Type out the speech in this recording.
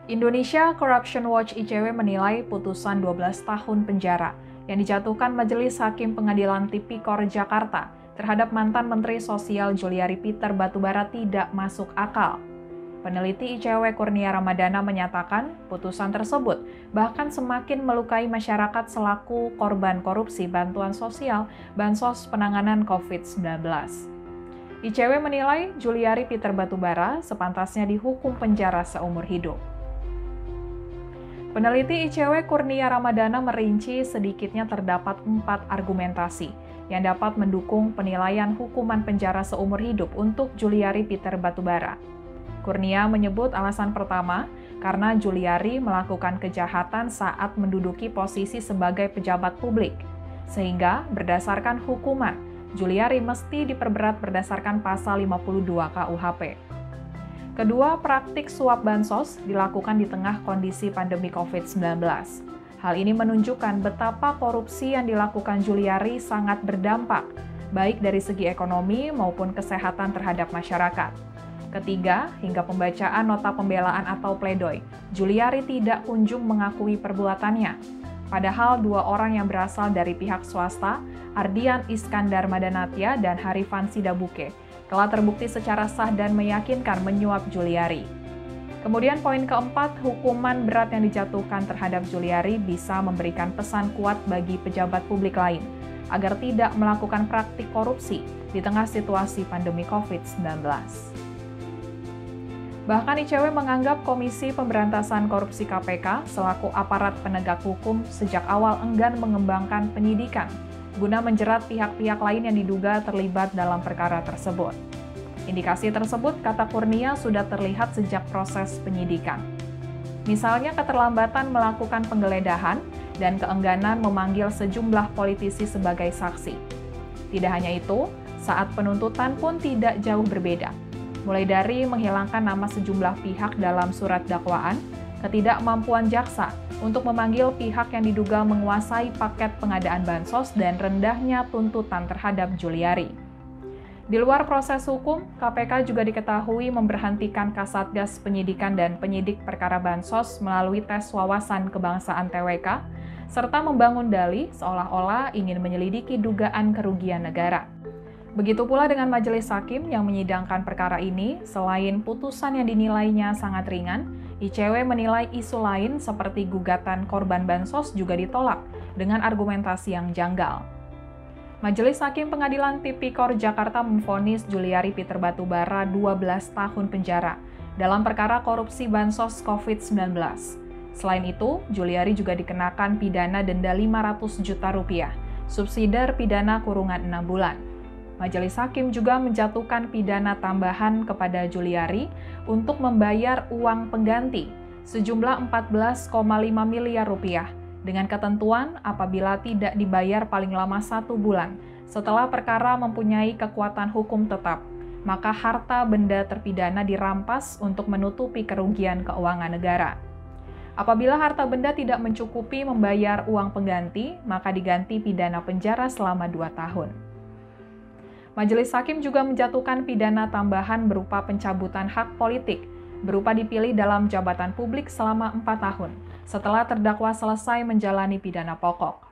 Indonesia Corruption Watch (ICW) menilai putusan 12 tahun penjara yang dijatuhkan Majelis Hakim Pengadilan Tipikor Jakarta terhadap mantan Menteri Sosial Juliari Peter Batubara tidak masuk akal. Peneliti ICW Kurnia Ramadana menyatakan putusan tersebut bahkan semakin melukai masyarakat selaku korban korupsi bantuan sosial Bansos penanganan COVID-19. ICW menilai Juliari Peter Batubara sepantasnya dihukum penjara seumur hidup. Peneliti ICW Kurnia Ramadana merinci sedikitnya terdapat 4 argumentasi yang dapat mendukung penilaian hukuman penjara seumur hidup untuk Juliari Peter Batubara. Kurnia menyebut alasan pertama, karena Juliari melakukan kejahatan saat menduduki posisi sebagai pejabat publik, sehingga berdasarkan hukuman, Juliari mesti diperberat berdasarkan pasal 52 KUHP. Kedua, praktik suap bansos dilakukan di tengah kondisi pandemi COVID-19. Hal ini menunjukkan betapa korupsi yang dilakukan Juliari sangat berdampak, baik dari segi ekonomi maupun kesehatan terhadap masyarakat. Ketiga, hingga pembacaan nota pembelaan atau pledoi, Juliari tidak kunjung mengakui perbuatannya. Padahal 2 orang yang berasal dari pihak swasta, Ardian Iskandar Madanatya dan Harifan Sidabuke, telah terbukti secara sah dan meyakinkan menyuap Juliari. Kemudian poin keempat, hukuman berat yang dijatuhkan terhadap Juliari bisa memberikan pesan kuat bagi pejabat publik lain, agar tidak melakukan praktik korupsi di tengah situasi pandemi COVID-19. Bahkan ICW menganggap Komisi Pemberantasan Korupsi KPK selaku aparat penegak hukum sejak awal enggan mengembangkan penyidikan guna menjerat pihak-pihak lain yang diduga terlibat dalam perkara tersebut. Indikasi tersebut, kata Kurnia, sudah terlihat sejak proses penyidikan. Misalnya keterlambatan melakukan penggeledahan dan keengganan memanggil sejumlah politisi sebagai saksi. Tidak hanya itu, saat penuntutan pun tidak jauh berbeda. Mulai dari menghilangkan nama sejumlah pihak dalam surat dakwaan, ketidakmampuan jaksa untuk memanggil pihak yang diduga menguasai paket pengadaan bansos, dan rendahnya tuntutan terhadap Juliari. Di luar proses hukum, KPK juga diketahui memberhentikan Kasatgas Penyidikan dan penyidik perkara bansos melalui tes wawasan kebangsaan TWK, serta membangun dalih seolah-olah ingin menyelidiki dugaan kerugian negara. Begitu pula dengan majelis hakim yang menyidangkan perkara ini, selain putusan yang dinilainya sangat ringan, ICW menilai isu lain seperti gugatan korban bansos juga ditolak dengan argumentasi yang janggal. Majelis Hakim Pengadilan Tipikor Jakarta memvonis Juliari Peter Batubara 12 tahun penjara dalam perkara korupsi bansos COVID-19. Selain itu, Juliari juga dikenakan pidana denda 500 juta rupiah, subsidiar pidana kurungan 6 bulan. Majelis Hakim juga menjatuhkan pidana tambahan kepada Juliari untuk membayar uang pengganti sejumlah 14,5 miliar rupiah dengan ketentuan apabila tidak dibayar paling lama 1 bulan setelah perkara mempunyai kekuatan hukum tetap, maka harta benda terpidana dirampas untuk menutupi kerugian keuangan negara. Apabila harta benda tidak mencukupi membayar uang pengganti, maka diganti pidana penjara selama 2 tahun. Majelis Hakim juga menjatuhkan pidana tambahan berupa pencabutan hak politik, berupa dipilih dalam jabatan publik selama 4 tahun, setelah terdakwa selesai menjalani pidana pokok.